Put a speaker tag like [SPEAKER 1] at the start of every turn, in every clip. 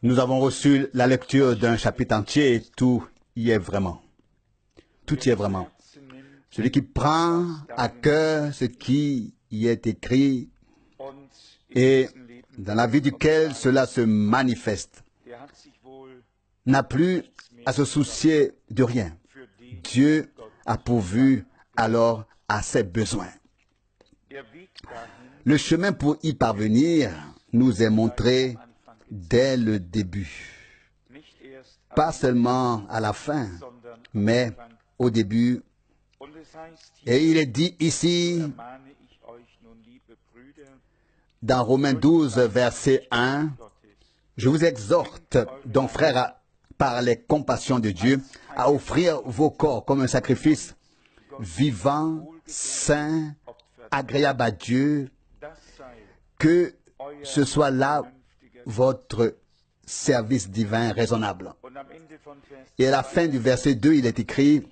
[SPEAKER 1] Nous avons reçu la lecture d'un chapitre entier et tout y est vraiment. Tout y est vraiment. Celui qui prend à cœur ce qui y est écrit et dans la vie duquel cela se manifeste n'a plus à se soucier de rien. Dieu a pourvu alors à ses besoins. Le chemin pour y parvenir nous est montré dès le début. Pas seulement à la fin, mais au début. Et il est dit ici, dans Romains 12, verset 1, « Je vous exhorte, donc frères, par les compassions de Dieu, à offrir vos corps comme un sacrifice vivant, saint, agréable à Dieu, que ce soit là votre service divin raisonnable. » Et à la fin du verset 2, il est écrit,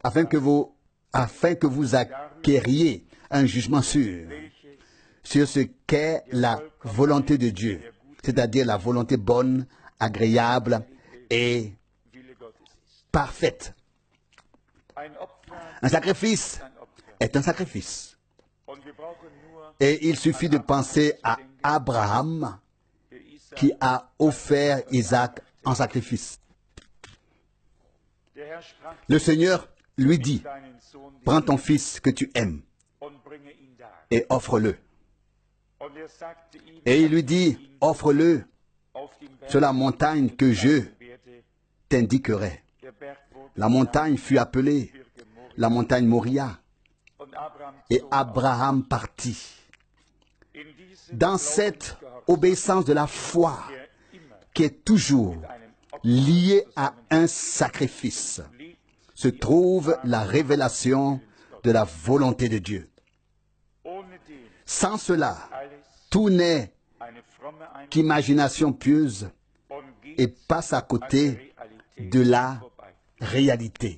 [SPEAKER 1] afin que vous acquériez un jugement sûr sur ce qu'est la volonté de Dieu, c'est-à-dire la volonté bonne, agréable et parfaite. Un sacrifice est un sacrifice. Et il suffit de penser à Abraham qui a offert Isaac en sacrifice. Le Seigneur lui dit, « Prends ton fils que tu aimes et offre-le. » Et il lui dit, « Offre-le sur la montagne que je t'indiquerai. » La montagne fut appelée la montagne Moria. Et Abraham partit. Dans cette obéissance de la foi qui est toujours liée à un sacrifice, se trouve la révélation de la volonté de Dieu. Sans cela, tout n'est qu'imagination pieuse et passe à côté de la réalité.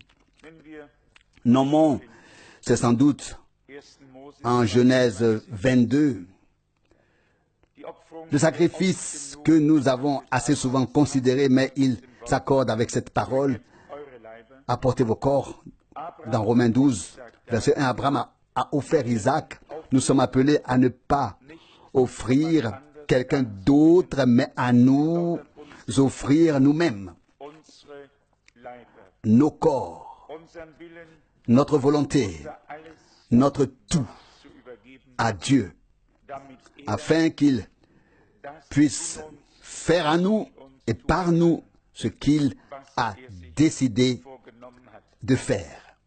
[SPEAKER 1] Nommons, c'est sans doute en Genèse 22, le sacrifice que nous avons assez souvent considéré, mais il s'accorde avec cette parole. Apportez vos corps. Dans Romains 12, verset 1, Abraham a offert Isaac. Nous sommes appelés à ne pas offrir quelqu'un d'autre, mais à nous offrir nous-mêmes. Nos corps, notre volonté, notre tout à Dieu, afin qu'il puisse faire à nous et par nous ce qu'il a décidé de faire.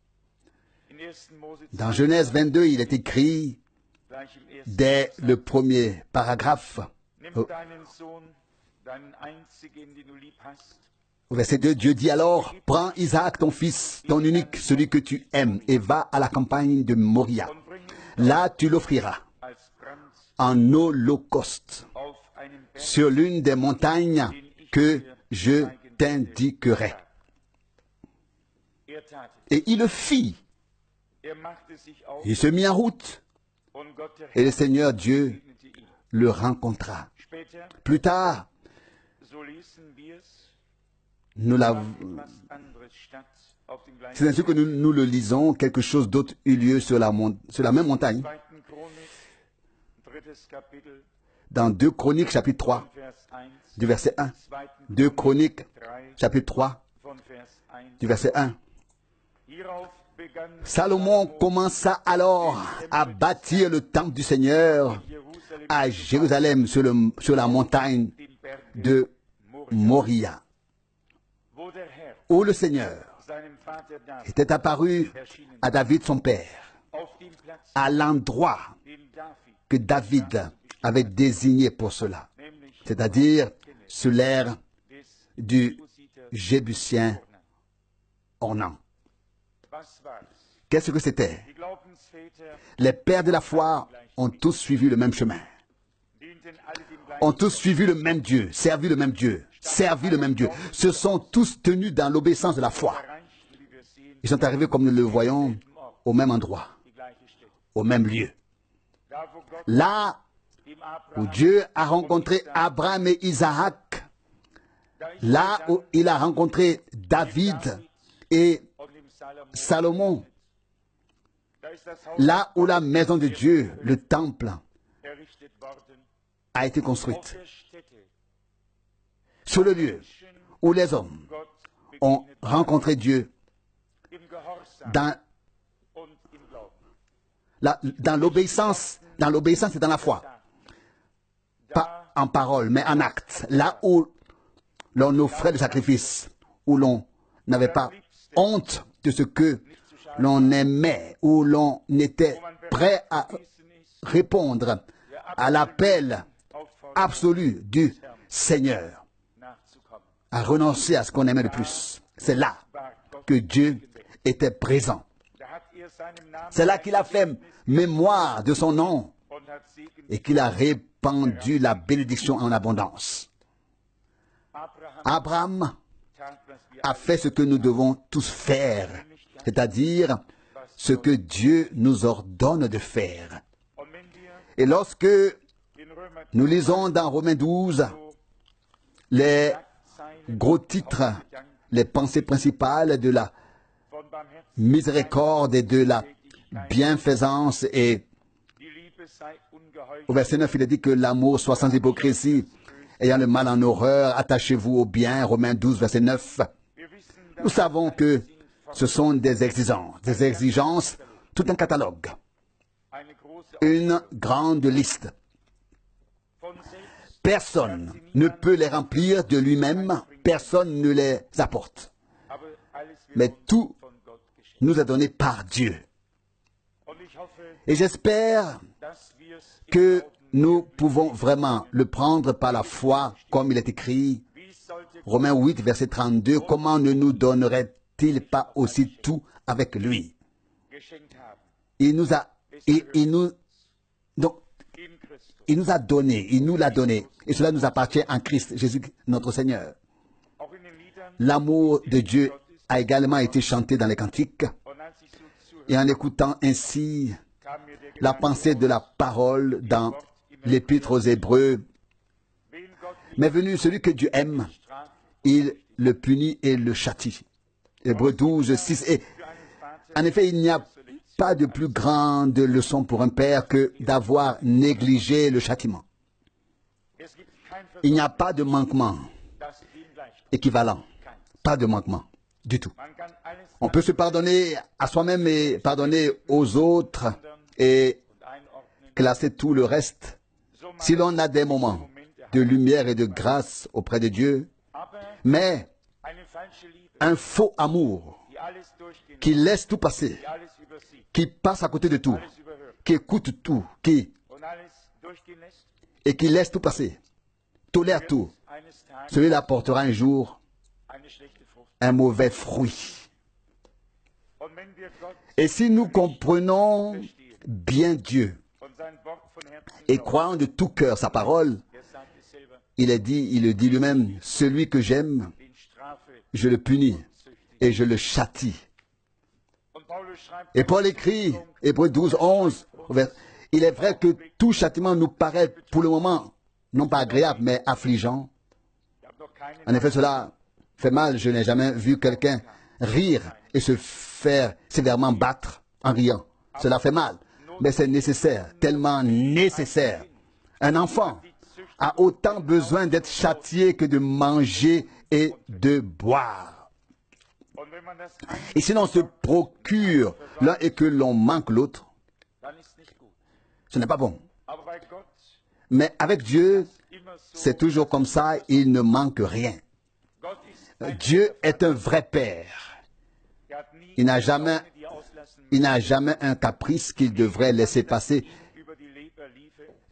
[SPEAKER 1] Dans Genèse 22, il est écrit, dès le premier paragraphe, au verset 2, Dieu dit alors, « Prends Isaac, ton fils, ton unique, celui que tu aimes, et va à la campagne de Moria. Là, tu l'offriras en holocauste sur l'une des montagnes que je t'indiquerai. » Et il le fit. Il se mit en route. Et le Seigneur Dieu le rencontra. Plus tard, c'est ainsi que nous le lisons, quelque chose d'autre eut lieu sur la même montagne. Dans 2 Chroniques, chapitre 3, du verset 1. 2 Chroniques, chapitre 3, du verset 1. Salomon commença alors à bâtir le temple du Seigneur à Jérusalem sur la montagne de Moria, où le Seigneur était apparu à David son père, à l'endroit que David avait désigné pour cela, c'est-à-dire sur l'aire du Jébusien Ornan. Qu'est-ce que c'était? Les pères de la foi ont tous suivi le même chemin, ont tous suivi le même Dieu, servi le même Dieu, servi le même Dieu, se sont tous tenus dans l'obéissance de la foi. Ils sont arrivés, comme nous le voyons, au même endroit, au même lieu. Là où Dieu a rencontré Abraham et Isaac, là où il a rencontré David et Salomon, là où la maison de Dieu, le temple, a été construite, sur le lieu où les hommes ont rencontré Dieu dans l'obéissance et dans la foi, pas en parole, mais en acte, là où l'on offrait le sacrifice, où l'on n'avait pas honte de ce que l'on aimait, où l'on était prêt à répondre à l'appel absolu du Seigneur, à renoncer à ce qu'on aimait le plus. C'est là que Dieu était présent. C'est là qu'il a fait mémoire de son nom et qu'il a répandu la bénédiction en abondance. Abraham a fait ce que nous devons tous faire, c'est-à-dire ce que Dieu nous ordonne de faire. Et lorsque nous lisons dans Romains 12 les gros titres, les pensées principales de la miséricorde et de la bienfaisance, et au verset 9, il est dit que l'amour soit sans hypocrisie, ayant le mal en horreur, attachez-vous au bien, Romains 12, verset 9. Nous savons que ce sont des exigences, tout un catalogue, une grande liste. Personne ne peut les remplir de lui-même, personne ne les apporte. Mais tout nous est donné par Dieu. Et j'espère que nous pouvons vraiment le prendre par la foi, comme il est écrit, Romains 8, verset 32, comment ne nous donnerait-il pas aussi tout avec lui? Il nous a donné, il nous l'a donné, et cela nous appartient en Christ, Jésus notre Seigneur. L'amour de Dieu a également été chanté dans les cantiques, et en écoutant ainsi la pensée de la parole dans l'Épître aux Hébreux, mais venu celui que Dieu aime, il le punit et le châtie. Hébreux 12, 6. Et en effet, il n'y a pas de plus grande leçon pour un père que d'avoir négligé le châtiment. Il n'y a pas de manquement équivalent, pas de manquement du tout. On peut se pardonner à soi-même et pardonner aux autres et classer tout le reste. Si l'on a des moments de lumière et de grâce auprès de Dieu, mais un faux amour qui laisse tout passer, qui passe à côté de tout, qui écoute tout, et qui laisse tout passer, tolère tout, celui-là portera un jour un mauvais fruit. Et si nous comprenons bien Dieu et croyons de tout cœur sa parole, il le dit lui-même, celui que j'aime, je le punis et je le châtie. Et Paul écrit, Hébreux 12, 11, il est vrai que tout châtiment nous paraît pour le moment, non pas agréable, mais affligeant. En effet, cela fait mal. Je n'ai jamais vu quelqu'un rire et se faire sévèrement battre en riant. Cela fait mal, mais c'est nécessaire, tellement nécessaire. Un enfant a autant besoin d'être châtié que de manger et de boire. Et si l'on se procure l'un et que l'on manque l'autre, ce n'est pas bon. Mais avec Dieu, c'est toujours comme ça, il ne manque rien. Dieu est un vrai Père. Il n'a jamais un caprice qu'il devrait laisser passer,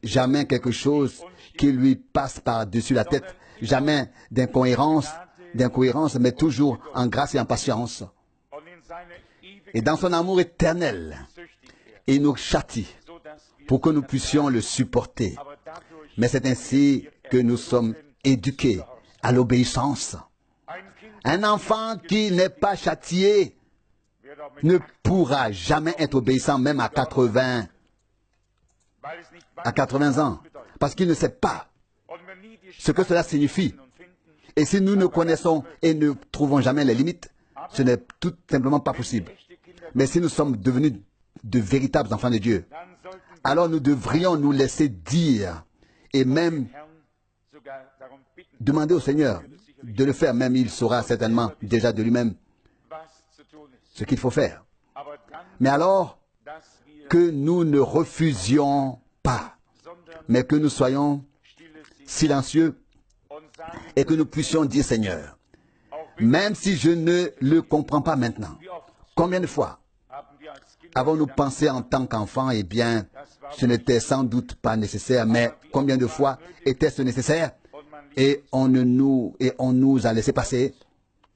[SPEAKER 1] jamais quelque chose qui lui passe par-dessus la tête, jamais d'incohérence, mais toujours en grâce et en patience. Et dans son amour éternel, il nous châtie pour que nous puissions le supporter. Mais c'est ainsi que nous sommes éduqués à l'obéissance. Un enfant qui n'est pas châtié ne pourra jamais être obéissant, même à 80 à 80 ans, parce qu'il ne sait pas ce que cela signifie. Et si nous ne connaissons et ne trouvons jamais les limites, ce n'est tout simplement pas possible. Mais si nous sommes devenus de véritables enfants de Dieu, alors nous devrions nous laisser dire et même demander au Seigneur de le faire. Même il saura certainement déjà de lui-même ce qu'il faut faire. Mais alors que nous ne refusions pas, mais que nous soyons silencieux et que nous puissions dire, Seigneur, même si je ne le comprends pas maintenant, combien de fois avons-nous pensé en tant qu'enfants, eh bien, ce n'était sans doute pas nécessaire, mais combien de fois était-ce nécessaire? Et on nous a laissé passer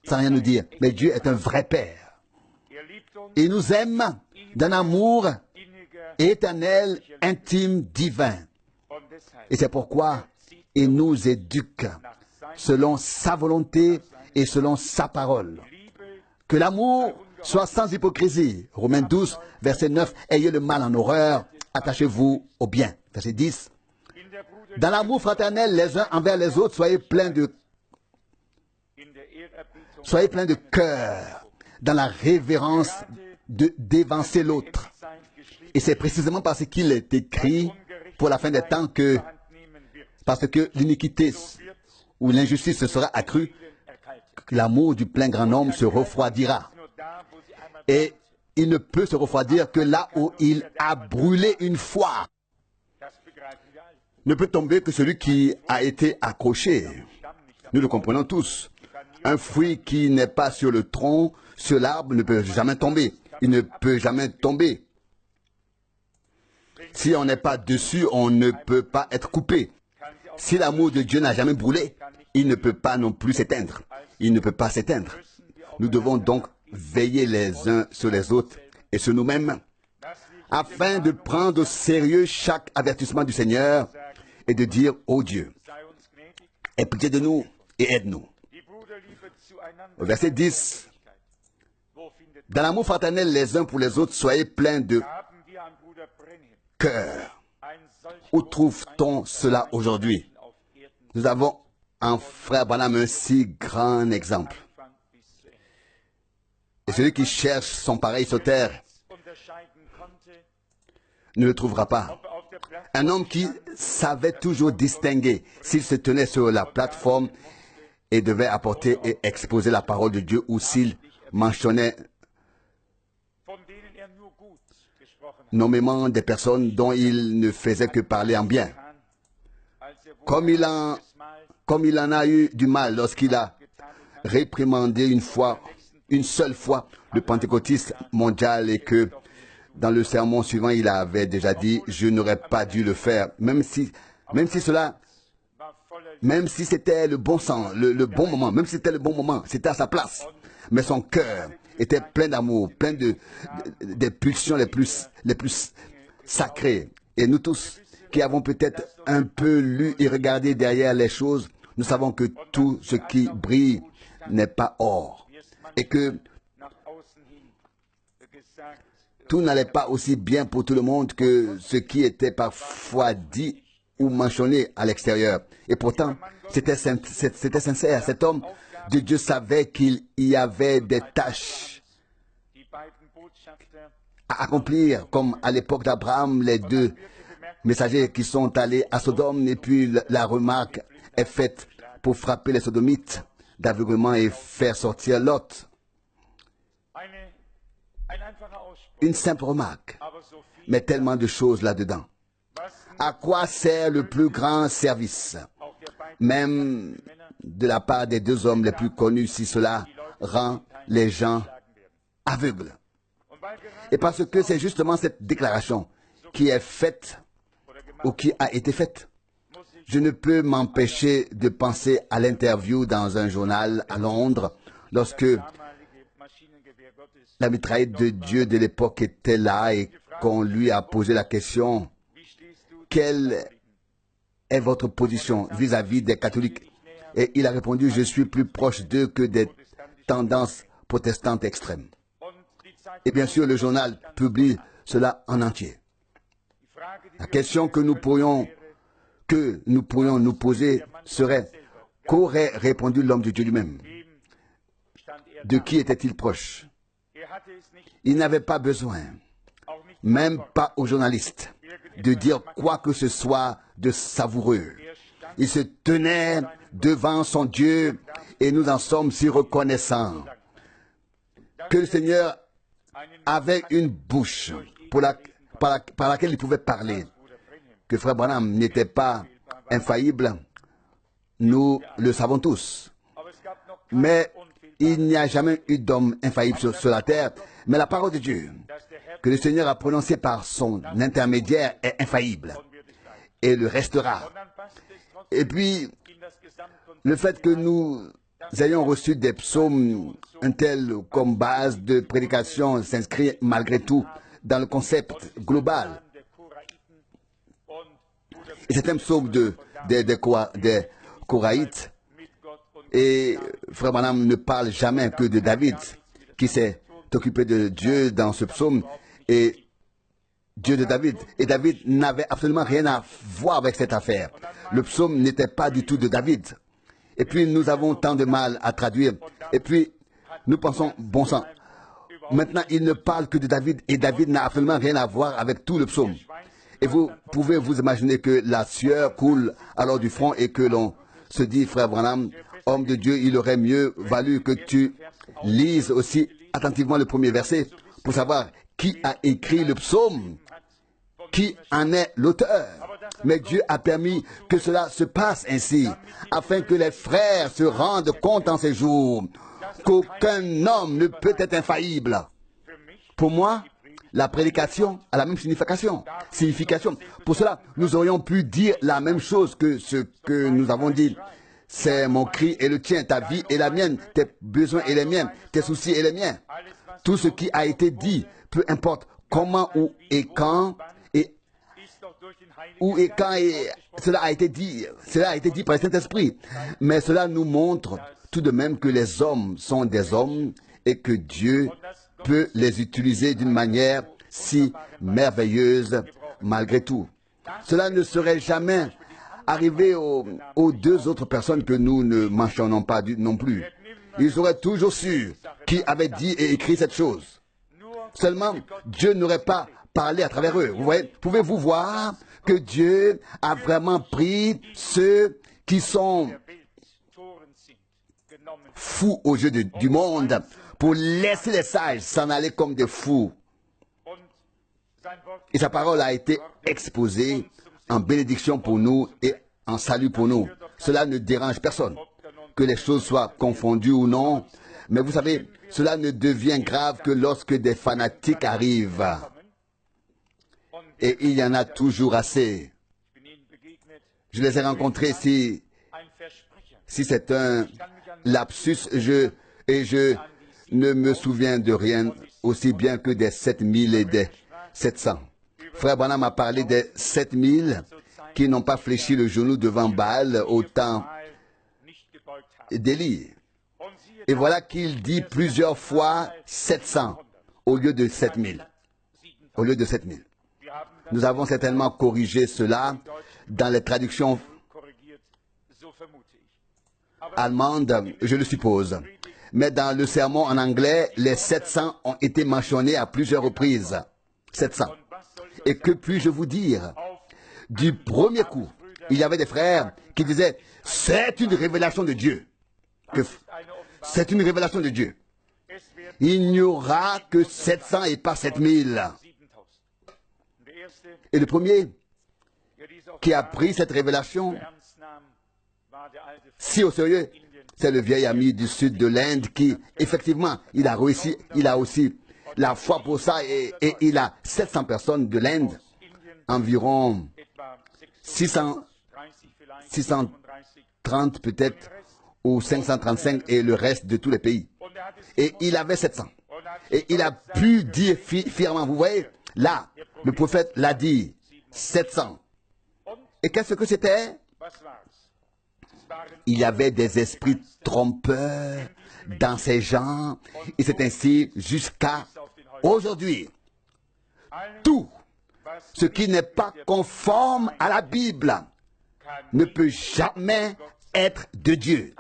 [SPEAKER 1] sans rien nous dire. Mais Dieu est un vrai Père. Il nous aime d'un amour éternel, intime, divin. Et c'est pourquoi il nous éduque selon sa volonté et selon sa parole. Que l'amour soit sans hypocrisie. Romains 12, verset 9. Ayez le mal en horreur, attachez-vous au bien. Verset 10. Dans l'amour fraternel les uns envers les autres, soyez pleins de cœur, dans la révérence d'évancer l'autre. Et c'est précisément parce qu'il est écrit pour la fin des temps parce que l'iniquité ou l'injustice sera accrue, que l'amour du plein grand nombre se refroidira. Et il ne peut se refroidir que là où il a brûlé une fois. Ne peut tomber que celui qui a été accroché. Nous le comprenons tous. Un fruit qui n'est pas sur le tronc, sur l'arbre, ne peut jamais tomber. Il ne peut jamais tomber. Si on n'est pas dessus, on ne peut pas être coupé. Si l'amour de Dieu n'a jamais brûlé, il ne peut pas non plus s'éteindre. Il ne peut pas s'éteindre. Nous devons donc veiller les uns sur les autres et sur nous-mêmes, afin de prendre au sérieux chaque avertissement du Seigneur et de dire, ô Dieu, aie pitié de nous et aide-nous. Au verset 10, dans l'amour fraternel les uns pour les autres, soyez pleins de cœur. Où trouve-t-on cela aujourd'hui? Nous avons en frère Branham un si grand exemple. Et celui qui cherche son pareil sur terre ne le trouvera pas. Un homme qui savait toujours distinguer s'il se tenait sur la plateforme et devait apporter et exposer la parole de Dieu ou s'il mentionnait nommément des personnes dont il ne faisait que parler en bien. Comme il en a eu du mal lorsqu'il a réprimandé une seule fois, le pentecôtiste mondial et que dans le sermon suivant, il avait déjà dit, je n'aurais pas dû le faire, même si c'était le bon sens, le bon moment, même si c'était le bon moment, c'était à sa place. Mais son cœur était plein d'amour, plein des pulsions les plus sacrées. Et nous tous, qui avons peut-être un peu lu et regardé derrière les choses, nous savons que tout ce qui brille n'est pas or. Et que tout n'allait pas aussi bien pour tout le monde que ce qui était parfois dit ou mentionné à l'extérieur. Et pourtant, c'était sincère. Cet homme de Dieu savait qu'il y avait des tâches à accomplir, comme à l'époque d'Abraham, les deux messagers qui sont allés à Sodome, et puis la remarque est faite pour frapper les sodomites d'aveuglement et faire sortir Lot. Une simple remarque, mais tellement de choses là-dedans. À quoi sert le plus grand service, même de la part des deux hommes les plus connus, si cela rend les gens aveugles? Et parce que c'est justement cette déclaration qui est faite ou qui a été faite. Je ne peux m'empêcher de penser à l'interview dans un journal à Londres lorsque la mitraillette de Dieu de l'époque était là et qu'on lui a posé la question, quelle est votre position vis-à-vis des catholiques? Et il a répondu, je suis plus proche d'eux que des tendances protestantes extrêmes. Et bien sûr, le journal publie cela en entier. La question que nous pourrions nous poser serait, qu'aurait répondu l'homme de Dieu lui-même? De qui était-il proche? Il n'avait pas besoin, même pas aux journalistes, de dire quoi que ce soit de savoureux. Il se tenait devant son Dieu et nous en sommes si reconnaissants que le Seigneur avait une bouche par laquelle il pouvait parler. Que Frère Branham n'était pas infaillible, nous le savons tous. Mais il n'y a jamais eu d'homme infaillible sur la terre. Mais la parole de Dieu, que le Seigneur a prononcée par son intermédiaire, est infaillible et le restera. Et puis, le fait que nous ayons reçu des psaumes un tel comme base de prédication s'inscrit malgré tout dans le concept global. Et c'est un psaume des Koraïtes. Et Frère Branham ne parle jamais que de David, qui s'est occupé de Dieu dans ce psaume, et Dieu de David. Et David n'avait absolument rien à voir avec cette affaire. Le psaume n'était pas du tout de David. Et puis nous avons tant de mal à traduire. Et puis nous pensons, bon sang, maintenant il ne parle que de David, et David n'a absolument rien à voir avec tout le psaume. Et vous pouvez vous imaginer que la sueur coule alors du front et que l'on se dit, Frère Branham, homme de Dieu, il aurait mieux valu que tu lises aussi attentivement le premier verset pour savoir qui a écrit le psaume, qui en est l'auteur. Mais Dieu a permis que cela se passe ainsi, afin que les frères se rendent compte en ces jours qu'aucun homme ne peut être infaillible. Pour moi, la prédication a la même signification. Pour cela, nous aurions pu dire la même chose que ce que nous avons dit. C'est mon cri et le tien, ta vie et la mienne, tes besoins et les miens, tes soucis et les miens. Tout ce qui a été dit, peu importe comment, où et quand, cela a été dit par le Saint-Esprit. Mais cela nous montre tout de même que les hommes sont des hommes et que Dieu peut les utiliser d'une manière si merveilleuse malgré tout. Cela ne serait jamais arrivé aux deux autres personnes que nous ne mentionnons pas non plus. Ils auraient toujours su qui avait dit et écrit cette chose. Seulement, Dieu n'aurait pas parlé à travers eux. Vous voyez, pouvez-vous voir que Dieu a vraiment pris ceux qui sont fous aux yeux du monde pour laisser les sages s'en aller comme des fous. Et sa parole a été exposée en bénédiction pour nous et en salut pour nous. Cela ne dérange personne, que les choses soient confondues ou non. Mais vous savez, cela ne devient grave que lorsque des fanatiques arrivent. Et il y en a toujours assez. Je les ai rencontrés si c'est un lapsus, je ne me souviens de rien aussi bien que des 7000 et des 700. Frère Branham a parlé des 7000 qui n'ont pas fléchi le genou devant Baal au temps d'Élie. Et voilà qu'il dit plusieurs fois 700 au lieu de 7000. Au lieu de 7000. Nous avons certainement corrigé cela dans les traductions allemandes, je le suppose. Mais dans le sermon en anglais, les 700 ont été mentionnés à plusieurs reprises. 700. Et que puis-je vous dire? Du premier coup, il y avait des frères qui disaient, c'est une révélation de Dieu. C'est une révélation de Dieu. Il n'y aura que 700 et pas 7000. Et le premier qui a pris cette révélation si au sérieux, c'est le vieil ami du sud de l'Inde qui, effectivement, il a réussi, il a aussi la foi pour ça et il a 700 personnes de l'Inde, environ 630 peut-être, ou 535 et le reste de tous les pays. Et il avait 700. Et il a pu dire fièrement, vous voyez, là, le prophète l'a dit, 700. Et qu'est-ce que c'était? Il y avait des esprits trompeurs dans ces gens, et c'est ainsi jusqu'à aujourd'hui. Tout ce qui n'est pas conforme à la Bible ne peut jamais être de Dieu.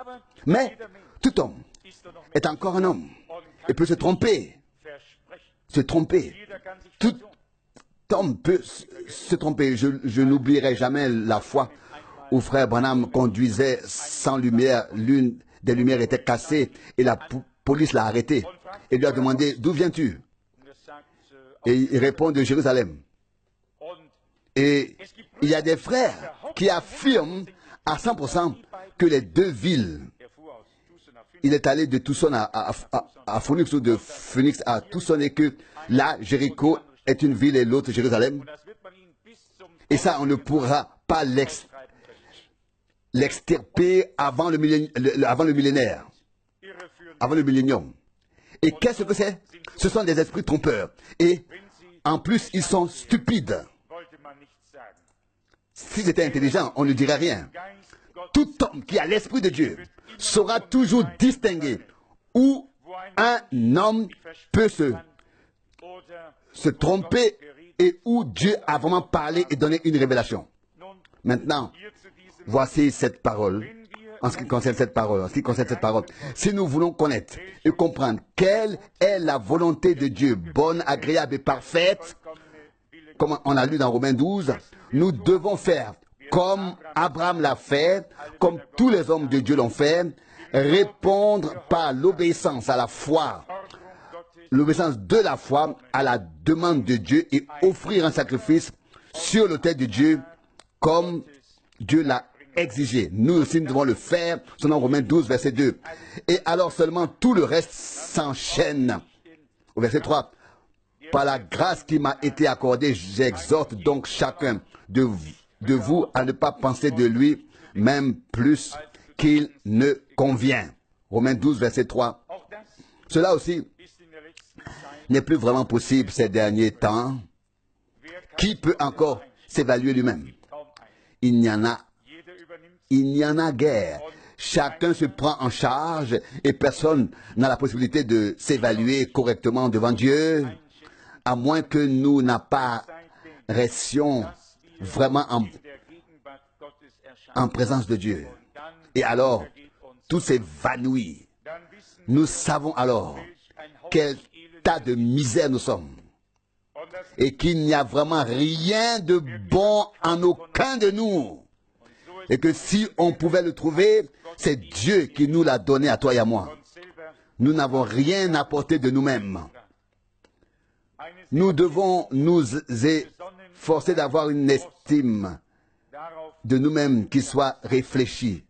[SPEAKER 1] Mais tout homme est encore un homme et peut se tromper. Se tromper. Tout homme peut se tromper. Je n'oublierai jamais la fois où frère Branham conduisait sans lumière. L'une des lumières était cassée et la police l'a arrêté et lui a demandé: d'où viens-tu? Et il répond: de Jérusalem. Et il y a des frères qui affirment à 100% que les deux villes, il est allé de Tucson à Phoenix ou de Phoenix à Tucson, et que là, Jéricho est une ville et l'autre Jérusalem. Et ça, on ne pourra pas l'extirper avant le millénaire, avant le millénium. Et qu'est-ce que c'est? Ce sont des esprits trompeurs. Et en plus, ils sont stupides. S'ils étaient intelligents, on ne dirait rien. Tout homme qui a l'Esprit de Dieu saura toujours distinguer où un homme peut se tromper et où Dieu a vraiment parlé et donné une révélation. Maintenant, voici cette parole. En ce qui concerne cette parole, si nous voulons connaître et comprendre quelle est la volonté de Dieu, bonne, agréable et parfaite, comme on a lu dans Romains 12, nous devons faire comme Abraham l'a fait, comme tous les hommes de Dieu l'ont fait, répondre par l'obéissance à la foi, l'obéissance de la foi à la demande de Dieu et offrir un sacrifice sur l'autel de Dieu comme Dieu l'a exigé. Nous aussi, nous devons le faire, selon Romains 12, verset 2. Et alors seulement tout le reste s'enchaîne. Au verset 3, par la grâce qui m'a été accordée, j'exhorte donc chacun de vous à ne pas penser de lui, même plus qu'il ne convient. Romains 12, verset 3. Cela aussi n'est plus vraiment possible ces derniers temps. Qui peut encore s'évaluer lui-même? Il n'y en a guère. Chacun se prend en charge et personne n'a la possibilité de s'évaluer correctement devant Dieu, à moins que nous n'apparaissions vraiment en présence de Dieu. Et alors, tout s'évanouit. Nous savons alors quel tas de misère nous sommes. Et qu'il n'y a vraiment rien de bon en aucun de nous. Et que si on pouvait le trouver, c'est Dieu qui nous l'a donné à toi et à moi. Nous n'avons rien apporté de nous-mêmes. Nous devons nous efforcer d'avoir une estime de nous-mêmes qui soit réfléchie.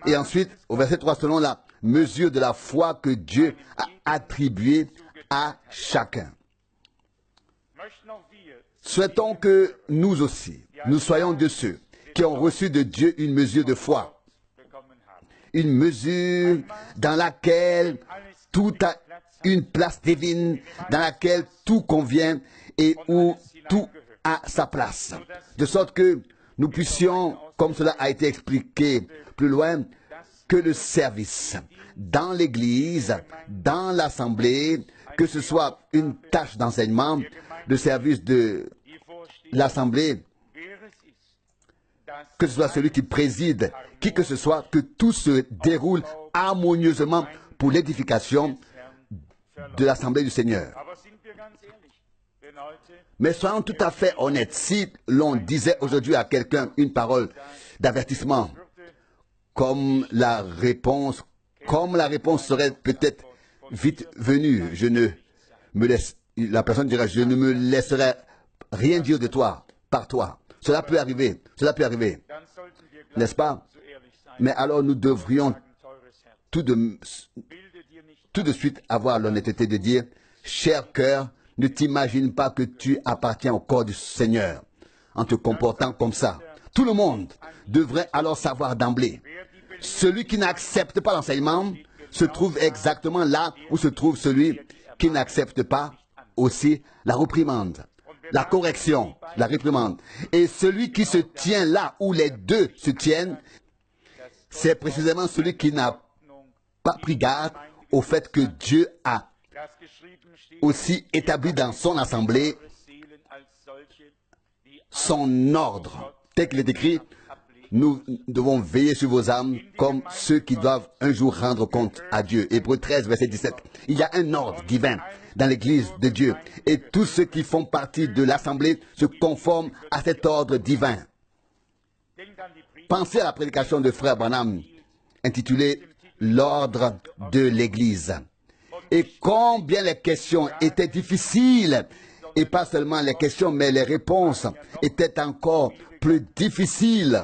[SPEAKER 1] Et ensuite, au verset 3, selon la mesure de la foi que Dieu a attribuée à chacun. Souhaitons que nous aussi, nous soyons de ceux qui ont reçu de Dieu une mesure de foi. Une mesure dans laquelle tout a une place divine, dans laquelle tout convient et où tout a sa place. De sorte que nous puissions, comme cela a été expliqué plus loin, que le service dans l'Église, dans l'Assemblée, que ce soit une tâche d'enseignement, le service de l'Assemblée, que ce soit celui qui préside, qui que ce soit, que tout se déroule harmonieusement pour l'édification de l'Assemblée du Seigneur. Mais soyons tout à fait honnêtes, si l'on disait aujourd'hui à quelqu'un une parole d'avertissement, comme la réponse serait peut-être vite venue, la personne dirait: je ne me laisserai rien dire de toi, par toi. Cela peut arriver, n'est-ce pas? Mais alors nous devrions tout de suite avoir l'honnêteté de dire: cher cœur, ne t'imagine pas que tu appartiens au corps du Seigneur en te comportant comme ça. Tout le monde devrait alors savoir d'emblée. Celui qui n'accepte pas l'enseignement se trouve exactement là où se trouve celui qui n'accepte pas aussi la réprimande, la correction, la réprimande. Et celui qui se tient là où les deux se tiennent, c'est précisément celui qui n'a pas pris garde au fait que Dieu a aussi établi dans son assemblée son ordre. Tel qu'il est écrit, nous devons veiller sur vos âmes comme ceux qui doivent un jour rendre compte à Dieu. Hébreux 13, verset 17. Il y a un ordre divin dans l'Église de Dieu. Et tous ceux qui font partie de l'Assemblée se conforment à cet ordre divin. Pensez à la prédication de Frère Branham intitulée « L'ordre de l'Église ». Et combien les questions étaient difficiles. Et pas seulement les questions, mais les réponses étaient encore plus difficiles.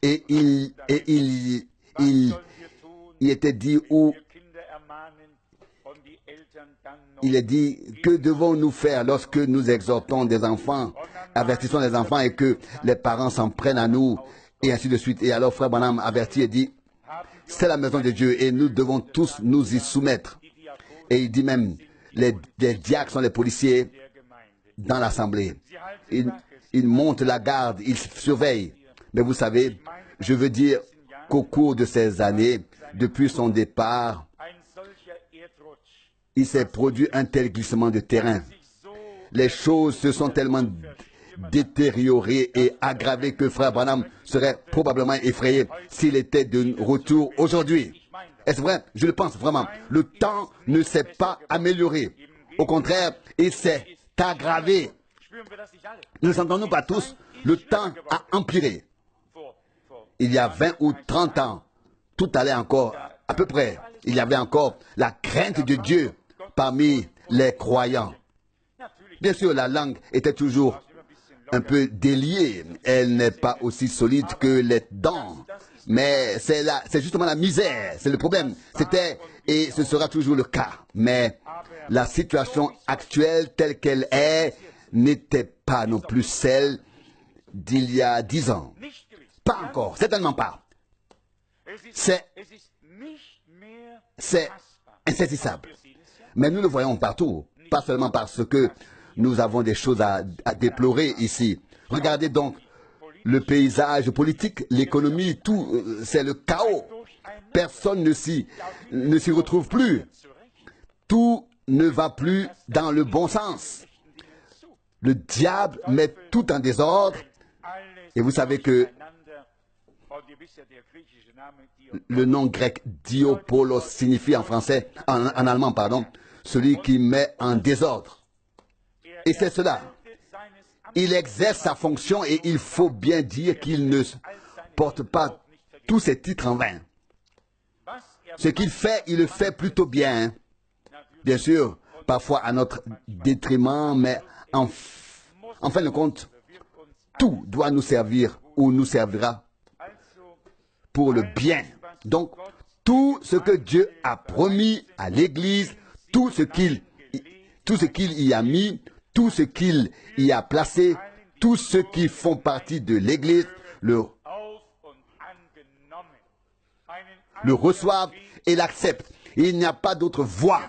[SPEAKER 1] Et il était dit où il est dit, que devons-nous faire lorsque nous exhortons des enfants, avertissons les enfants et que les parents s'en prennent à nous, et ainsi de suite. Et alors Frère Branham avertit et dit, c'est la maison de Dieu et nous devons tous nous y soumettre. Et il dit même, les diacres sont les policiers dans l'assemblée. Ils montent la garde, ils surveillent. Mais vous savez, je veux dire qu'au cours de ces années, depuis son départ, il s'est produit un tel glissement de terrain. Les choses se sont tellement détériorées et aggravées que Frère Branham serait probablement effrayé s'il était de retour aujourd'hui. Est-ce vrai? Je le pense vraiment. Le temps ne s'est pas amélioré. Au contraire, il s'est aggravé. Ne le sentons-nous pas tous? Le temps a empiré. Il y a 20 ou 30 ans, tout allait encore à peu près. Il y avait encore la crainte de Dieu parmi les croyants. Bien sûr, la langue était toujours un peu déliée. Elle n'est pas aussi solide que les dents. Mais c'est justement la misère, c'est le problème. C'était et ce sera toujours le cas. Mais la situation actuelle telle qu'elle est n'était pas non plus celle d'il y a 10 ans. Pas encore, certainement pas. C'est insaisissable. Mais nous le voyons partout, pas seulement parce que nous avons des choses à déplorer ici. Regardez donc le paysage politique, l'économie, tout, c'est le chaos. Personne ne s'y retrouve plus. Tout ne va plus dans le bon sens. Le diable met tout en désordre. Et vous savez que le nom grec Diopolos signifie en français, en allemand, pardon, celui qui met en désordre. Et c'est cela. Il exerce sa fonction et il faut bien dire qu'il ne porte pas tous ses titres en vain. Ce qu'il fait, il le fait plutôt bien. Bien sûr, parfois à notre détriment, mais en fin de compte, tout doit nous servir ou nous servira pour le bien. Donc, tout ce que Dieu a promis à l'Église, tout ce qu'il y a mis, tout ce qu'il y a placé, tous ceux qui font partie de l'Église le reçoivent et l'acceptent. Il n'y a pas d'autre voie.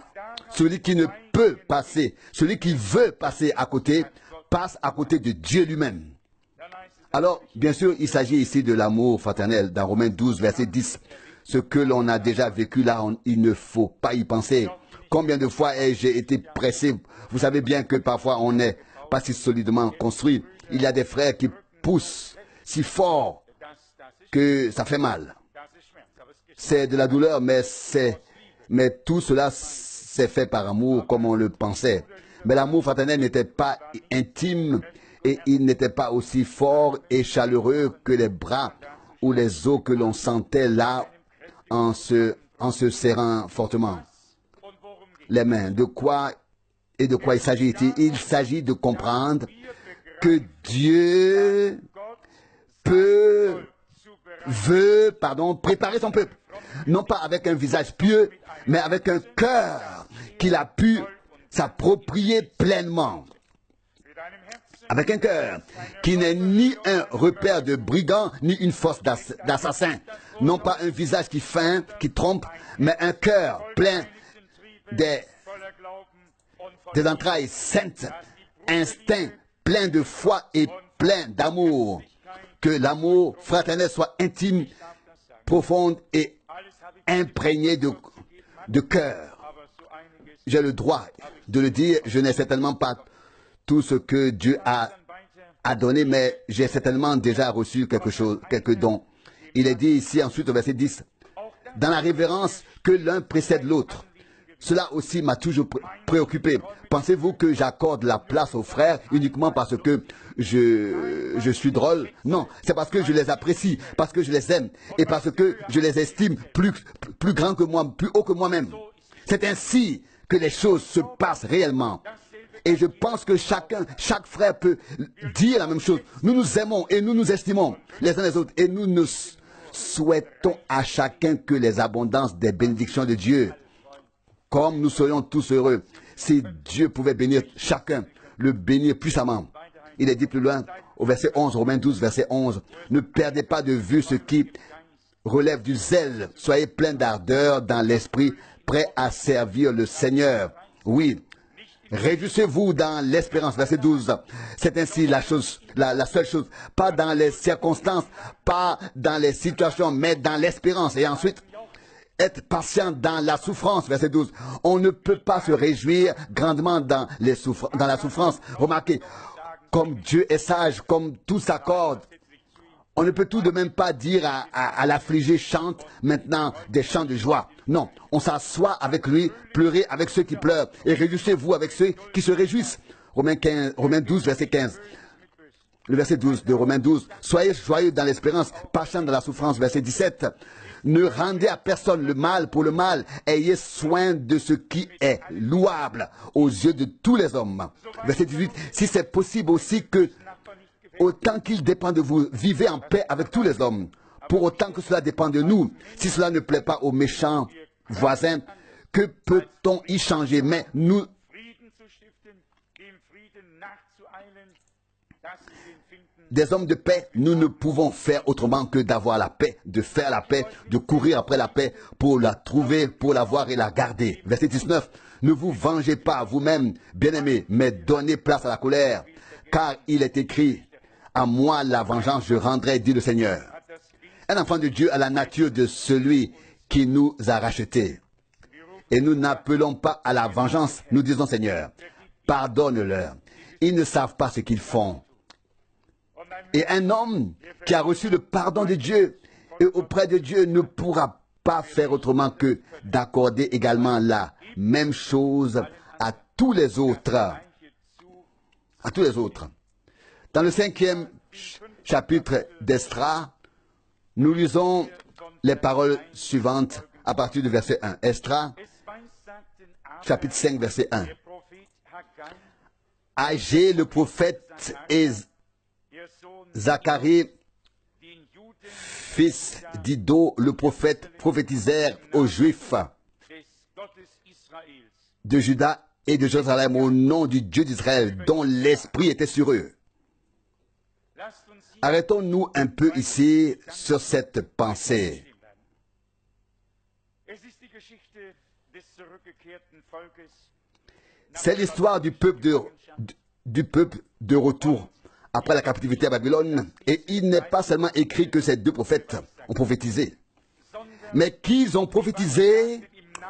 [SPEAKER 1] Celui qui ne peut passer, celui qui veut passer à côté, passe à côté de Dieu lui-même. Alors, bien sûr, il s'agit ici de l'amour fraternel dans Romains 12, verset 10. Ce que l'on a déjà vécu là, il ne faut pas y penser. Combien de fois ai-je été pressé? Vous savez bien que parfois on n'est pas si solidement construit. Il y a des frères qui poussent si fort que ça fait mal. C'est de la douleur, mais tout cela s'est fait par amour comme on le pensait. Mais l'amour fraternel n'était pas intime et il n'était pas aussi fort et chaleureux que les bras ou les os que l'on sentait là en se serrant fortement les mains. De quoi il s'agit-il? Il s'agit de comprendre que Dieu veut préparer son peuple. Non pas avec un visage pieux, mais avec un cœur qu'il a pu s'approprier pleinement. Avec un cœur qui n'est ni un repère de brigands, ni une force d'assassins. Non pas un visage qui feint, qui trompe, mais un cœur plein des entrailles saintes, instincts plein de foi et plein d'amour. Que l'amour fraternel soit intime, profond et imprégné de cœur. J'ai le droit de le dire, je n'ai certainement pas tout ce que Dieu a à donner, mais j'ai certainement déjà reçu quelque chose, quelques dons. Il est dit ici ensuite au verset 10, dans la révérence que l'un précède l'autre. Cela aussi m'a toujours préoccupé. Pensez-vous que j'accorde la place aux frères uniquement parce que je suis drôle? Non, c'est parce que je les apprécie, parce que je les aime et parce que je les estime plus grands que moi, plus haut que moi-même. C'est ainsi que les choses se passent réellement. Et je pense que chaque frère peut dire la même chose. Nous nous aimons et nous nous estimons les uns les autres. Et nous nous souhaitons à chacun que les abondances des bénédictions de Dieu, comme nous serions tous heureux si Dieu pouvait bénir chacun, le bénir puissamment. Il est dit plus loin, au verset 11, Romains 12, verset 11, ne perdez pas de vue ce qui relève du zèle. Soyez pleins d'ardeur dans l'esprit, prêts à servir le Seigneur. Oui. Réjouissez-vous dans l'espérance, verset 12. C'est ainsi la seule chose. Pas dans les circonstances, pas dans les situations, mais dans l'espérance. Et ensuite, être patient dans la souffrance, verset 12. On ne peut pas se réjouir grandement dans la souffrance. Remarquez, comme Dieu est sage, comme tout s'accorde, on ne peut tout de même pas dire à l'affligé chante maintenant des chants de joie. Non, on s'assoit avec lui, pleurez avec ceux qui pleurent et réjouissez-vous avec ceux qui se réjouissent. Romains 12, verset 15. Le verset 12 de Romains 12. Soyez joyeux dans l'espérance, patient dans la souffrance, verset 17. Ne rendez à personne le mal pour le mal. Ayez soin de ce qui est louable aux yeux de tous les hommes. Verset 18. Si c'est possible aussi que, autant qu'il dépend de vous, vivez en paix avec tous les hommes. Pour autant que cela dépend de nous. Si cela ne plaît pas aux méchants voisins, que peut-on y changer? Mais nous, des hommes de paix, nous ne pouvons faire autrement que d'avoir la paix, de faire la paix, de courir après la paix pour la trouver, pour la voir et la garder. Verset 19. Ne vous vengez pas vous-même, bien-aimés, mais donnez place à la colère, car il est écrit, à moi la vengeance je rendrai, dit le Seigneur. Un enfant de Dieu a la nature de celui qui nous a rachetés. Et nous n'appelons pas à la vengeance, nous disons Seigneur, pardonne-leur. Ils ne savent pas ce qu'ils font. Et un homme qui a reçu le pardon de Dieu et auprès de Dieu ne pourra pas faire autrement que d'accorder également la même chose à tous les autres. À tous les autres. Dans le 5e chapitre d'Esdras, nous lisons les paroles suivantes à partir du verset 1. Esdras, chapitre 5, verset 1. Agé, le prophète, et Zacharie, fils d'Iddo, le prophète, prophétisèrent aux Juifs de Juda et de Jérusalem au nom du Dieu d'Israël, dont l'Esprit était sur eux. Arrêtons-nous un peu ici sur cette pensée. C'est l'histoire du peuple de retour après la captivité à Babylone. Et il n'est pas seulement écrit que ces deux prophètes ont prophétisé, mais qu'ils ont prophétisé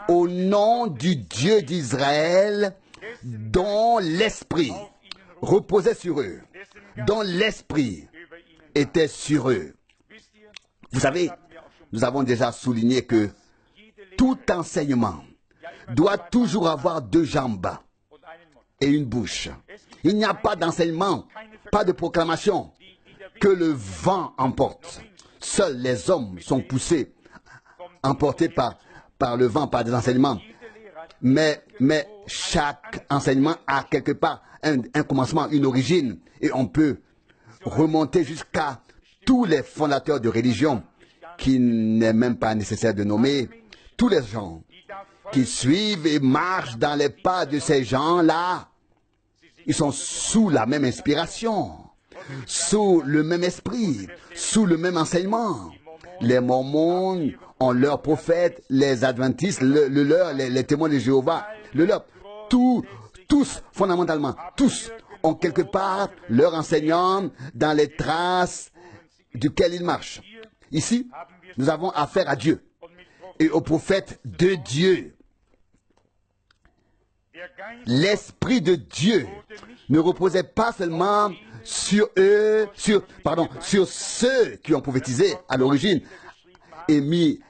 [SPEAKER 1] au nom du Dieu d'Israël, dont l'Esprit reposait sur eux, dont l'Esprit était sur eux. Vous savez, nous avons déjà souligné que tout enseignement doit toujours avoir deux jambes et une bouche. Il n'y a pas d'enseignement, pas de proclamation que le vent emporte. Seuls les hommes sont poussés, emportés par le vent, par des enseignements. Mais chaque enseignement a quelque part un commencement, une origine. Et on peut remonter jusqu'à tous les fondateurs de religion, qu'il n'est même pas nécessaire de nommer, tous les gens qui suivent et marchent dans les pas de ces gens-là. Ils sont sous la même inspiration, sous le même esprit, sous le même enseignement. Les Mormons ont leur prophète, les Adventistes, les témoins de Jéhovah, le leur. Tous, fondamentalement, tous ont quelque part leur enseignant dans les traces duquel ils marchent. Ici, nous avons affaire à Dieu et au prophète de Dieu. L'Esprit de Dieu ne reposait pas seulement sur eux, sur ceux qui ont prophétisé à l'origine et mis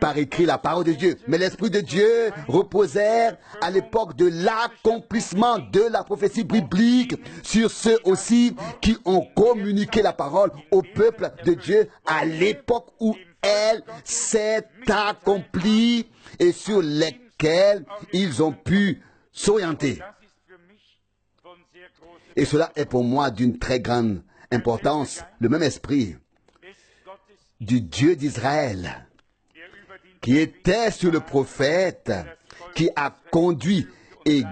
[SPEAKER 1] par écrit la parole de Dieu. Mais l'Esprit de Dieu reposait à l'époque de l'accomplissement de la prophétie biblique sur ceux aussi qui ont communiqué la parole au peuple de Dieu à l'époque où elle s'est accomplie et sur lesquels ils ont pu s'orienter. Et cela est pour moi d'une très grande importance. Le même esprit du Dieu d'Israël qui était sur le prophète, qui a conduit et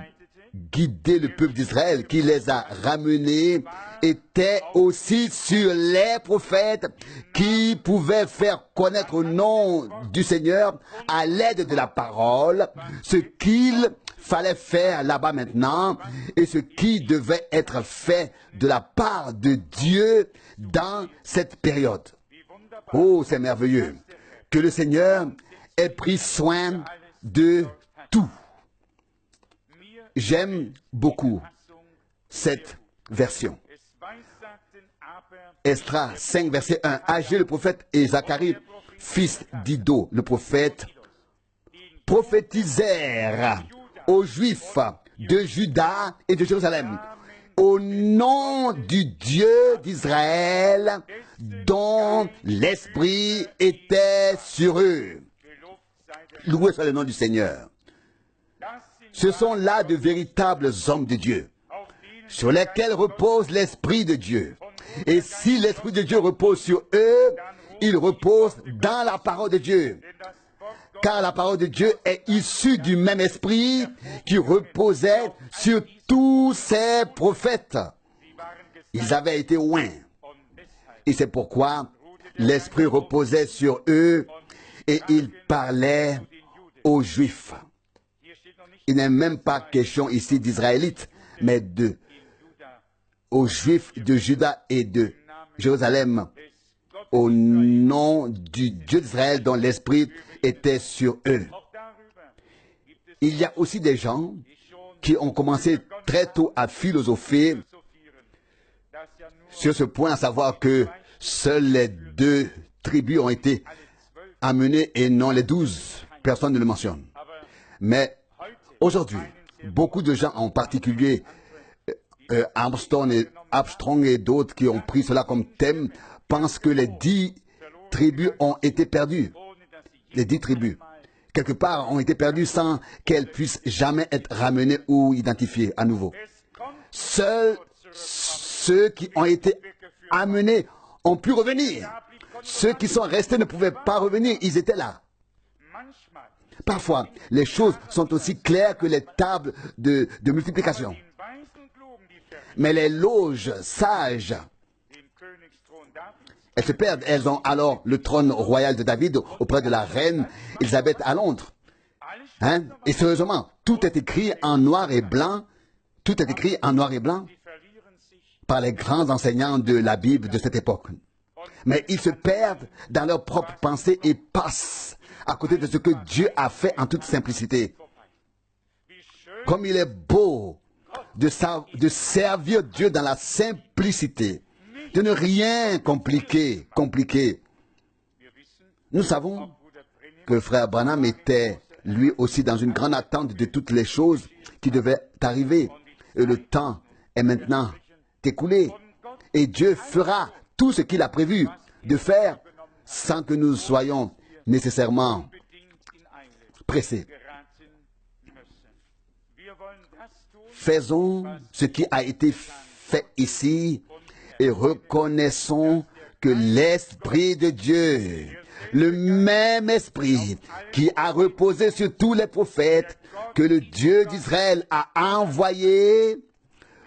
[SPEAKER 1] guidé le peuple d'Israël, qui les a ramenés, était aussi sur les prophètes qui pouvaient faire connaître au nom du Seigneur, à l'aide de la parole, ce qu'il fallait faire là-bas maintenant et ce qui devait être fait de la part de Dieu dans cette période. Oh, c'est merveilleux que le Seigneur ait pris soin de tout. J'aime beaucoup cette version. Esdras 5, verset 1. Agé le prophète et Zacharie, fils d'Iddo, le prophète, prophétisèrent aux Juifs de Juda et de Jérusalem au nom du Dieu d'Israël dont l'Esprit était sur eux. Loué soit le nom du Seigneur. Ce sont là de véritables hommes de Dieu, sur lesquels repose l'Esprit de Dieu. Et si l'Esprit de Dieu repose sur eux, il repose dans la parole de Dieu. Car la parole de Dieu est issue du même esprit qui reposait sur tous ces prophètes. Ils avaient été oints. Et c'est pourquoi l'esprit reposait sur eux et ils parlaient aux Juifs. Il n'est même pas question ici d'Israélites, mais aux Juifs de Juda et de Jérusalem, au nom du Dieu d'Israël dont l'esprit était sur eux. Il y a aussi des gens qui ont commencé très tôt à philosopher sur ce point, à savoir que seules les 2 tribus ont été amenées et non les 12. Personne ne le mentionne. Mais aujourd'hui, beaucoup de gens, en particulier Armstrong et d'autres qui ont pris cela comme thème, pensent que les 10 tribus ont été perdues. Les 10 tribus, quelque part, ont été perdues sans qu'elles puissent jamais être ramenées ou identifiées à nouveau. Seuls ceux qui ont été amenés ont pu revenir. Ceux qui sont restés ne pouvaient pas revenir, ils étaient là. Parfois, les choses sont aussi claires que les tables de multiplication. Mais les loges sages, elles se perdent. Elles ont alors le trône royal de David auprès de la reine Élisabeth à Londres. Et sérieusement, tout est écrit en noir et blanc. Tout est écrit en noir et blanc par les grands enseignants de la Bible de cette époque. Mais ils se perdent dans leurs propres pensées et passent à côté de ce que Dieu a fait en toute simplicité. Comme il est beau de servir Dieu dans la simplicité, de ne rien compliquer. Nous savons que frère Branham était lui aussi dans une grande attente de toutes les choses qui devaient arriver. Et le temps est maintenant écoulé. Et Dieu fera tout ce qu'il a prévu de faire sans que nous soyons nécessairement pressés. Faisons ce qui a été fait ici et reconnaissons que l'Esprit de Dieu, le même Esprit qui a reposé sur tous les prophètes que le Dieu d'Israël a envoyé,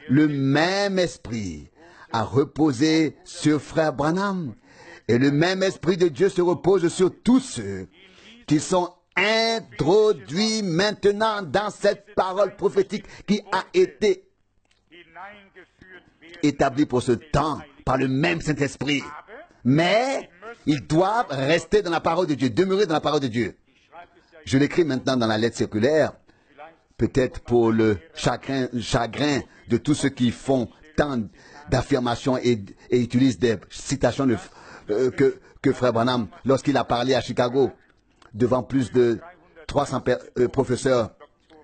[SPEAKER 1] le même Esprit a reposé sur frère Branham. Et le même Esprit de Dieu se repose sur tous ceux qui sont introduits maintenant dans cette parole prophétique qui a été établie pour ce temps par le même Saint-Esprit. Mais ils doivent rester dans la parole de Dieu, demeurer dans la parole de Dieu. Je l'écris maintenant dans la lettre circulaire, peut-être pour le chagrin de tous ceux qui font tant d'affirmation et utilise des citations que Frère Branham, lorsqu'il a parlé à Chicago, devant plus de 300 professeurs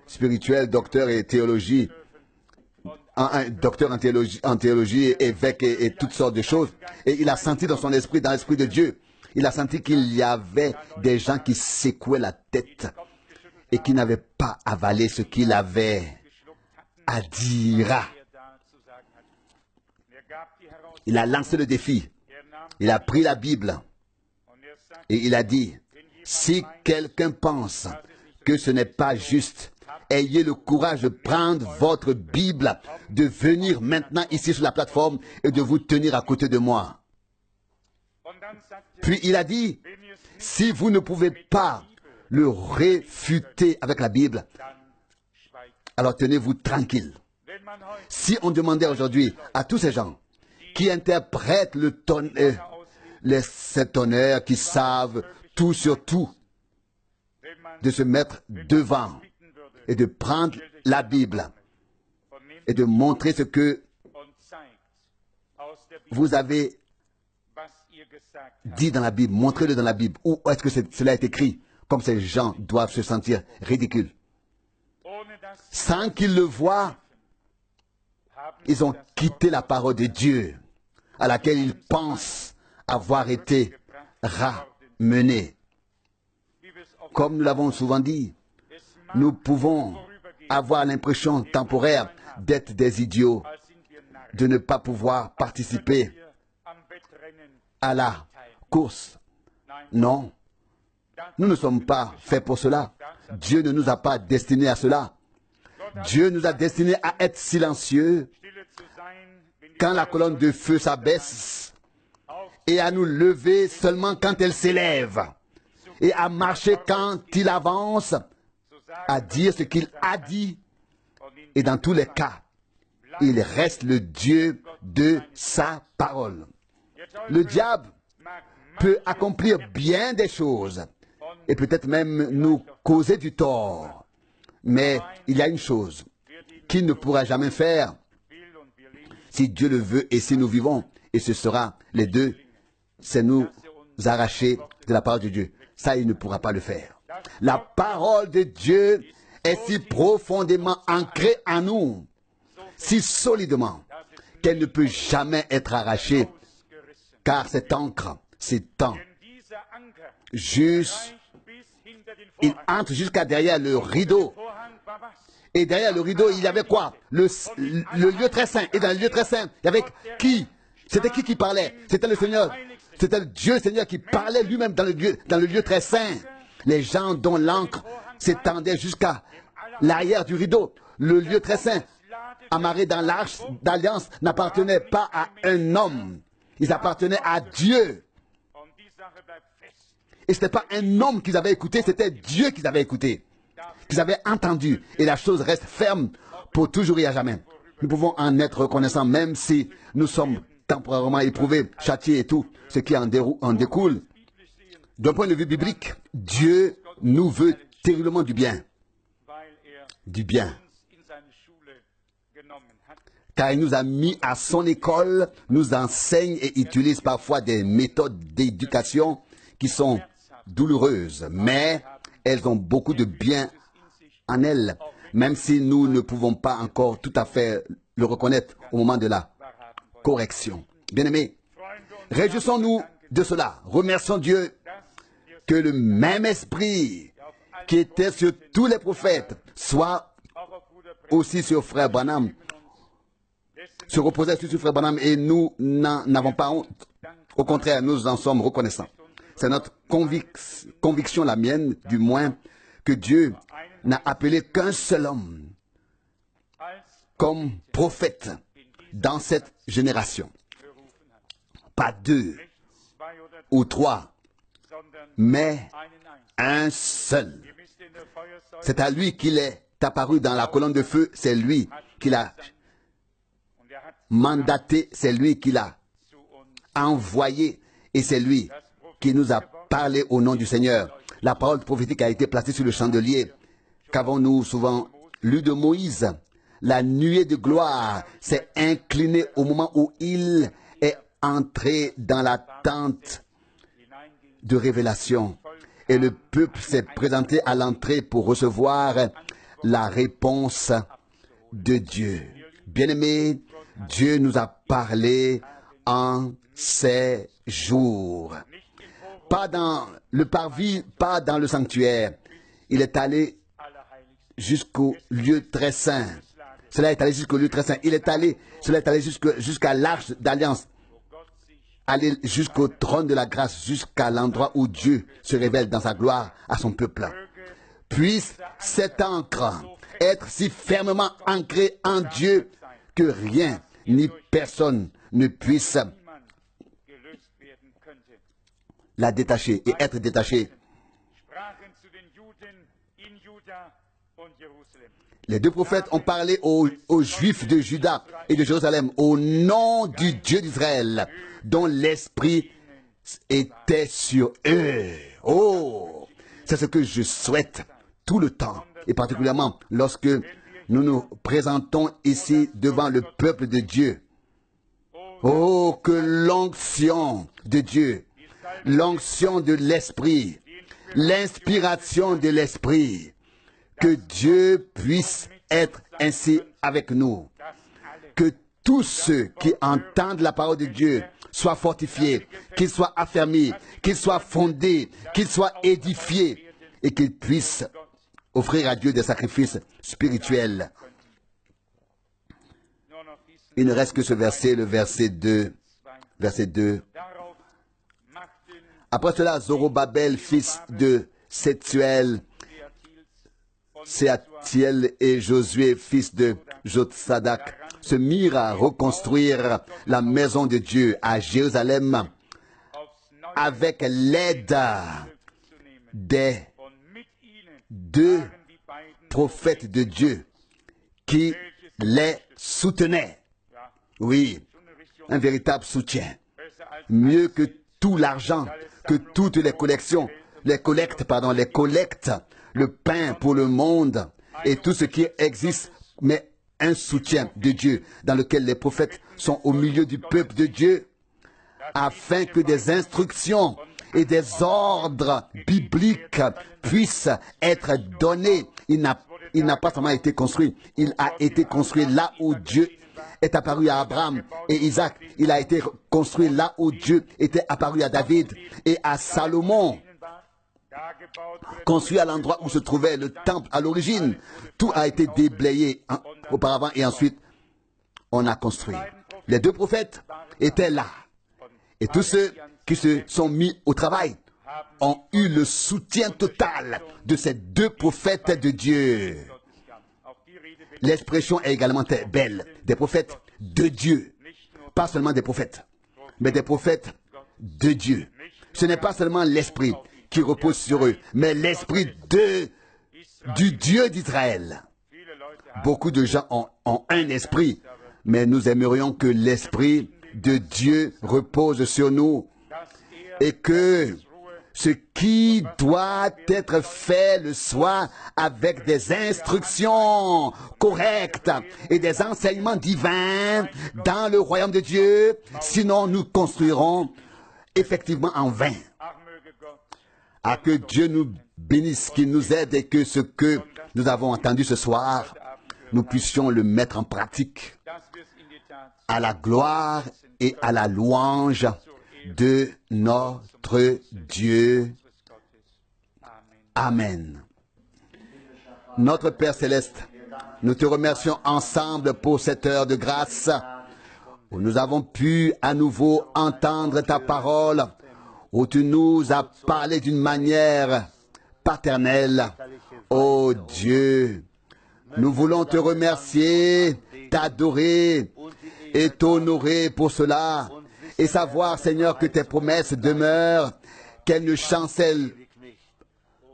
[SPEAKER 1] spirituels, docteurs et théologie, un docteur en théologie, évêque et toutes sortes de choses. Et il a senti dans son esprit, dans l'esprit de Dieu, il a senti qu'il y avait des gens qui secouaient la tête et qui n'avaient pas avalé ce qu'il avait à dire. Il a lancé le défi. Il a pris la Bible et il a dit, si quelqu'un pense que ce n'est pas juste, ayez le courage de prendre votre Bible, de venir maintenant ici sur la plateforme et de vous tenir à côté de moi. Puis il a dit, si vous ne pouvez pas le réfuter avec la Bible, alors tenez-vous tranquille. Si on demandait aujourd'hui à tous ces gens qui interprètent cet honneur, qui savent tout sur tout, de se mettre devant et de prendre la Bible et de montrer ce que vous avez dit dans la Bible, montrez-le dans la Bible. Où est-ce que cela est écrit? Comme ces gens doivent se sentir ridicules. Sans qu'ils le voient, ils ont quitté la parole de Dieu à laquelle ils pensent avoir été ramenés. Comme nous l'avons souvent dit, nous pouvons avoir l'impression temporaire d'être des idiots, de ne pas pouvoir participer à la course. Non, nous ne sommes pas faits pour cela. Dieu ne nous a pas destinés à cela. Dieu nous a destinés à être silencieux quand la colonne de feu s'abaisse et à nous lever seulement quand elle s'élève et à marcher quand il avance, à dire ce qu'il a dit. Et dans tous les cas, il reste le Dieu de sa parole. Le diable peut accomplir bien des choses et peut-être même nous causer du tort. Mais il y a une chose qu'il ne pourra jamais faire si Dieu le veut et si nous vivons. Et ce sera les deux, c'est nous arracher de la parole de Dieu. Ça, il ne pourra pas le faire. La parole de Dieu est si profondément ancrée en nous, si solidement, qu'elle ne peut jamais être arrachée, car cette encre s'étend il entre jusqu'à derrière le rideau. Et derrière le rideau, il y avait quoi? Le lieu très saint. Et dans le lieu très saint, il y avait qui? C'était qui parlait? C'était le Seigneur. C'était Dieu le Seigneur qui parlait lui-même dans le lieu très saint. Les gens dont l'encre s'étendait jusqu'à l'arrière du rideau. Le lieu très saint, amarré dans l'arche d'alliance, n'appartenait pas à un homme. Ils appartenaient à Dieu. Et ce n'était pas un homme qu'ils avaient écouté, c'était Dieu qu'ils avaient écouté, qu'ils avaient entendu. Et la chose reste ferme pour toujours et à jamais. Nous pouvons en être reconnaissants, même si nous sommes temporairement éprouvés, châtiés et tout, ce qui en découle. D'un point de vue biblique, Dieu nous veut terriblement du bien. Du bien. Car il nous a mis à son école, nous enseigne et utilise parfois des méthodes d'éducation qui sont douloureuses, mais elles ont beaucoup de bien en elles, même si nous ne pouvons pas encore tout à fait le reconnaître au moment de la correction. Bien-aimés, réjouissons-nous de cela. Remercions Dieu que le même esprit qui était sur tous les prophètes soit aussi sur Frère Branham, se reposait sur Frère Branham, et nous n'en avons pas honte. Au contraire, nous en sommes reconnaissants. C'est notre conviction, la mienne du moins, que Dieu n'a appelé qu'un seul homme comme prophète dans cette génération. Pas deux ou trois, mais un seul. C'est à lui qu'il est apparu dans la colonne de feu, c'est lui qui l'a mandaté, c'est lui qui l'a envoyé, et c'est lui qui nous a parlé au nom du Seigneur. La parole prophétique a été placée sur le chandelier. Qu'avons-nous souvent lu de Moïse? la nuée de gloire s'est inclinée au moment où il est entré dans la tente de révélation. Et le peuple s'est présenté à l'entrée pour recevoir la réponse de Dieu. Bien-aimés, Dieu nous a parlé en ces jours. Pas dans le parvis, pas dans le sanctuaire. Il est allé jusqu'au lieu très saint. Cela est allé jusqu'au lieu très saint. Cela est allé jusqu'à l'arche d'alliance. Aller jusqu'au trône de la grâce, jusqu'à l'endroit où Dieu se révèle dans sa gloire à son peuple. Puisse cette ancre être si fermement ancrée en Dieu que rien ni personne ne puisse la détacher et être détaché. Les deux prophètes ont parlé aux Juifs de Juda et de Jérusalem au nom du Dieu d'Israël, dont l'Esprit était sur eux. Oh, c'est ce que je souhaite tout le temps, et particulièrement lorsque nous nous présentons ici devant le peuple de Dieu. Oh, que l'onction de Dieu, l'onction de l'Esprit, l'inspiration de l'Esprit, que Dieu puisse être ainsi avec nous. Que tous ceux qui entendent la parole de Dieu soient fortifiés, qu'ils soient affermis, qu'ils soient fondés, qu'ils soient édifiés et qu'ils puissent offrir à Dieu des sacrifices spirituels. Il ne reste que ce verset, le verset 2. Verset 2. Après cela, Zorobabel, fils de Séatiel et Josué, fils de Jotsadak, se mirent à reconstruire la maison de Dieu à Jérusalem avec l'aide des deux prophètes de Dieu qui les soutenaient. Oui, un véritable soutien. Mieux que tout l'argent, que toutes les collectes, le pain pour le monde et tout ce qui existe, mais un soutien de Dieu dans lequel les prophètes sont au milieu du peuple de Dieu afin que des instructions et des ordres bibliques puissent être donnés. Il n'a pas seulement été construit, il a été construit là où Dieu est apparu à Abraham et Isaac. Il a été construit là où Dieu était apparu à David et à Salomon. Construit à l'endroit où se trouvait le temple à l'origine. Tout a été déblayé auparavant et ensuite on a construit. Les deux prophètes étaient là. Et tous ceux qui se sont mis au travail ont eu le soutien total de ces deux prophètes de Dieu. L'expression est également belle. Des prophètes de Dieu. Pas seulement des prophètes, mais des prophètes de Dieu. Ce n'est pas seulement l'esprit qui repose sur eux, mais l'esprit du Dieu d'Israël. Beaucoup de gens ont un esprit, mais nous aimerions que l'esprit de Dieu repose sur nous et que ce qui doit être fait le soit avec des instructions correctes et des enseignements divins dans le royaume de Dieu. Sinon, nous construirons effectivement en vain. À que Dieu nous bénisse, qu'il nous aide et que ce que nous avons entendu ce soir, nous puissions le mettre en pratique à la gloire et à la louange de notre Dieu. Amen. Notre Père Céleste, nous te remercions ensemble pour cette heure de grâce où nous avons pu à nouveau entendre ta parole, où tu nous as parlé d'une manière paternelle. Oh Dieu, nous voulons te remercier, t'adorer et t'honorer pour cela, et savoir, Seigneur, que tes promesses demeurent, qu'elles ne chancellent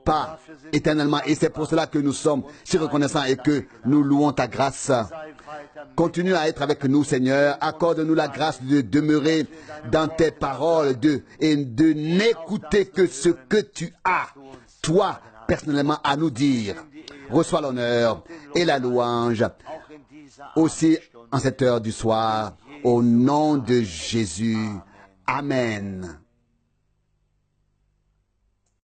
[SPEAKER 1] pas éternellement. Et c'est pour cela que nous sommes si reconnaissants et que nous louons ta grâce. Continue à être avec nous, Seigneur. Accorde-nous la grâce de demeurer dans tes paroles et de n'écouter que ce que tu as, toi, personnellement à nous dire. Reçois l'honneur et la louange aussi en cette heure du soir, au nom de Jésus. Amen.